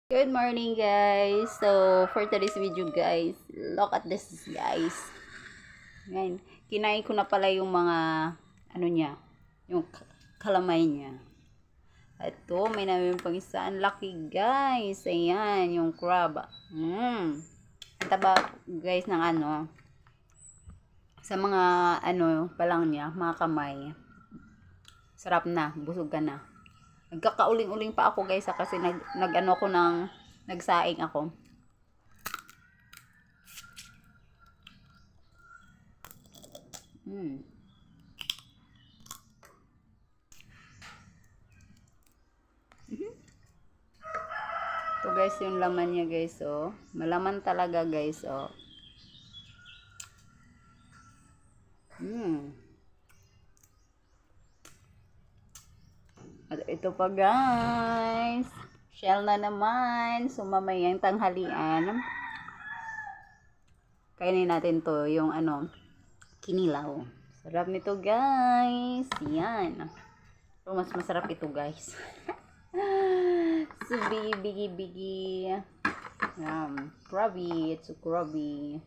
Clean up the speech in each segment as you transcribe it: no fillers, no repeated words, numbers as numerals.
Good morning, guys. So, for today's video, guys, look at this, guys. Ngayon, kinain ko na pala yung mga, ano niya, yung kalamay niya. Ito, may namin pang isa. Ang laki, guys. Ayan, yung crab. Ang taba, guys, ng ano, sa mga, ano, palang niya, mga kamay. Sarap na, busog ka na. Nagkakauling-uling pa ako, guys, kasi nag-ano ko ng nagsaing ako. Ito, guys, yung laman niya, guys, oh. Malaman talaga, guys, oh. At ito pa, guys. Shell na naman. So, mamayang tanghalian. Kainin natin to, yung ano, kinilaw. Sarap nito, guys. Yan. So, mas masarap ito, guys. So, bigi. Krabby. It's so krabby.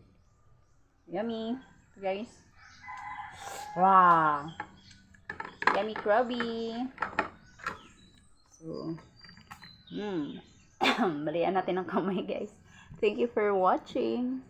Yummy, guys. Wow. Yummy krabby. So, balian natin ang kamay, guys. Thank you for watching.